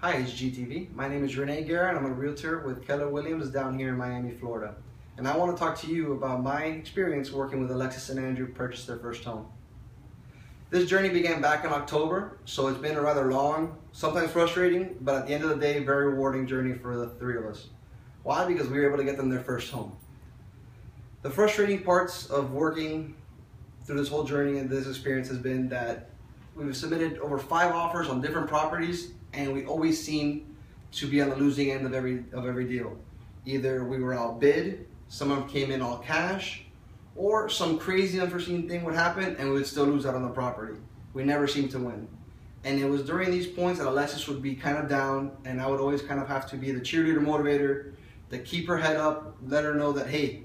Hi, HGTV. My name is Rene Guerra and I'm a realtor with Keller Williams down here in Miami, Florida. And I want to talk to you about my experience working with Alexis and Andrew purchase their first home. This journey began back in October, so it's been a rather long, sometimes frustrating, but at the end of the day, very rewarding journey for the three of us. Why? Because we were able to get them their first home. The frustrating parts of working through this whole journey and this experience has been that we've submitted over 5 offers on different properties, and we always seem to be on the losing end of every deal. Either we were outbid, someone came in all cash, or some crazy unforeseen thing would happen and we would still lose out on the property. We never seemed to win. And it was during these points that Alexis would be kind of down, and I would always kind of have to be the cheerleader motivator to keep her head up, let her know that, hey,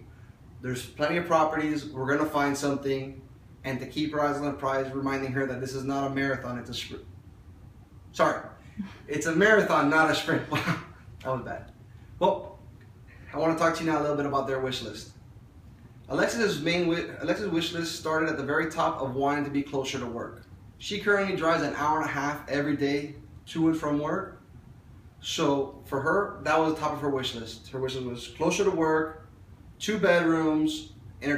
there's plenty of properties, we're gonna find something, and to keep her eyes on the prize, reminding her that this is not a marathon, it's a sprint. Sorry, it's a marathon, not a sprint. That was bad. Well, I want to talk to you now a little bit about their wish list. Alexis' wish list started at the very top of wanting to be closer to work. She currently drives an hour and a half every day to and from work. So for her, that was the top of her wish list. Her wish list was closer to work, 2 bedrooms, an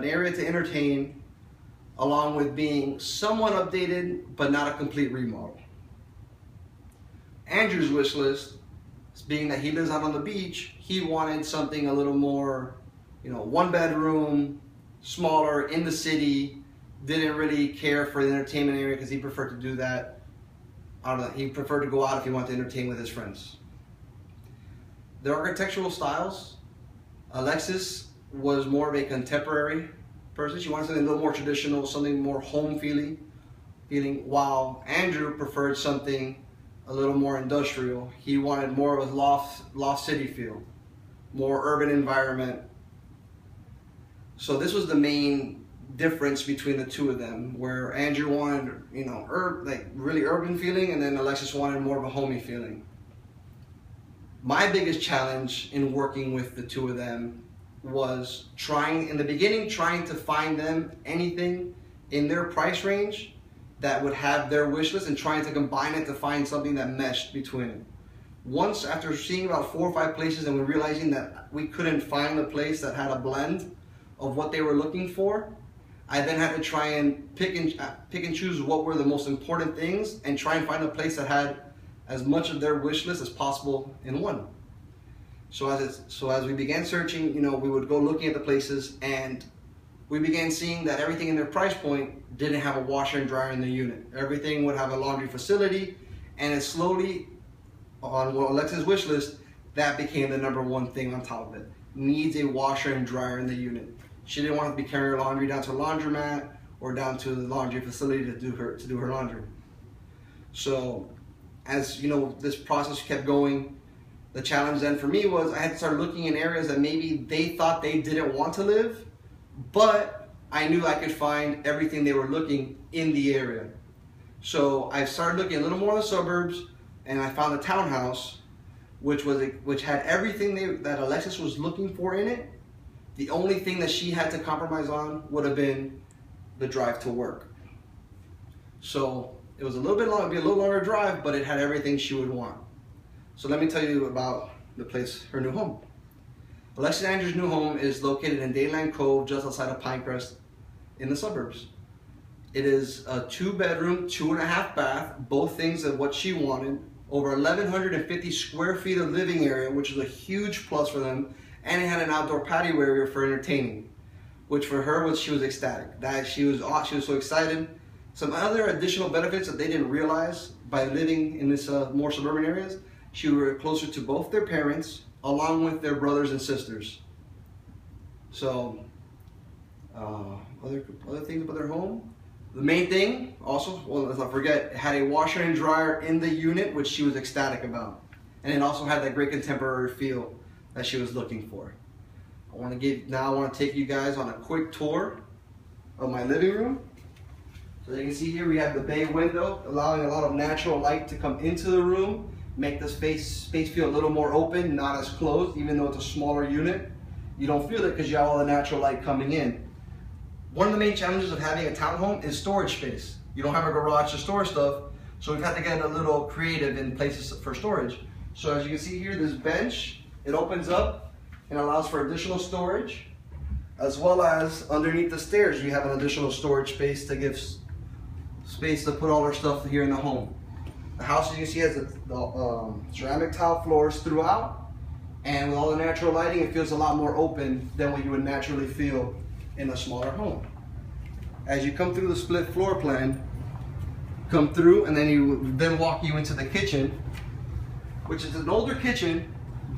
area to entertain, along with being somewhat updated, but not a complete remodel. Andrew's wish list, being that he lives out on the beach, he wanted something a little more, 1 bedroom, smaller, in the city, didn't really care for the entertainment area because he preferred to do that. He preferred to go out if he wanted to entertain with his friends. The architectural styles, Alexis was more of a contemporary person. She wanted something a little more traditional, something more home feeling, while Andrew preferred something a little more industrial. He wanted more of a loft city feel, more urban environment. So this was the main difference between the two of them, where Andrew wanted, really urban feeling, and then Alexis wanted more of a homey feeling. My biggest challenge in working with the two of them was in the beginning trying to find them anything in their price range that would have their wish list and trying to combine it to find something that meshed between it. Once, after seeing about 4 or 5 places and we're realizing that we couldn't find a place that had a blend of what they were looking for, I then had to try and pick and choose what were the most important things and try and find a place that had as much of their wish list as possible in one. So as we began searching, we would go looking at the places, and we began seeing that everything in their price point didn't have a washer and dryer in the unit. Everything would have a laundry facility, and it slowly, on Alexis' wish list, that became the #1 thing on top of it. Needs a washer and dryer in the unit. She didn't want to be carrying her laundry down to a laundromat or down to the laundry facility to do her laundry. So as this process kept going, the challenge then for me was I had to start looking in areas that maybe they thought they didn't want to live, but I knew I could find everything they were looking in the area. So I started looking a little more in the suburbs, and I found a townhouse which had everything that Alexis was looking for in it. The only thing that she had to compromise on would have been the drive to work. So it was a little longer drive, but it had everything she would want. So let me tell you about her new home. Alexis Andrews' new home is located in Dayland Cove, just outside of Pinecrest in the suburbs. It is a 2-bedroom, 2.5 bath, both things of what she wanted, over 1,150 square feet of living area, which is a huge plus for them, and it had an outdoor patio area for entertaining, which for her she was ecstatic. She was so excited. Some other additional benefits that they didn't realize by living in this more suburban areas, she was closer to both their parents, along with their brothers and sisters. So, other things about their home. The main thing, also, let's not forget, it had a washer and dryer in the unit, which she was ecstatic about. And it also had that great contemporary feel that she was looking for. I want to take you guys on a quick tour of my living room. So you can see here we have the bay window, allowing a lot of natural light to come into the room, make the space feel a little more open, not as closed. Even though it's a smaller unit, you don't feel it because you have all the natural light coming in. One of the main challenges of having a townhome is storage space. You don't have a garage to store stuff, So we've had to get a little creative in places for storage. So as you can see here, this bench, it opens up and allows for additional storage, as well as underneath the stairs, we have an additional storage space to give space to put all our stuff here in the home. The house, as you can see, has the ceramic tile floors throughout, and with all the natural lighting, it feels a lot more open than what you would naturally feel in a smaller home. As you come through the split floor plan, come through, and then walk you into the kitchen, which is an older kitchen,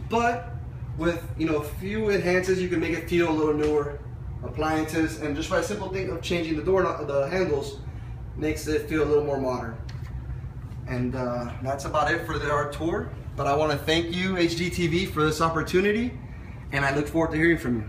but with a few enhances, you can make it feel a little newer. Appliances, and just by a simple thing of changing the handles, makes it feel a little more modern. And that's about it for our tour. But I want to thank you, HGTV, for this opportunity, and I look forward to hearing from you.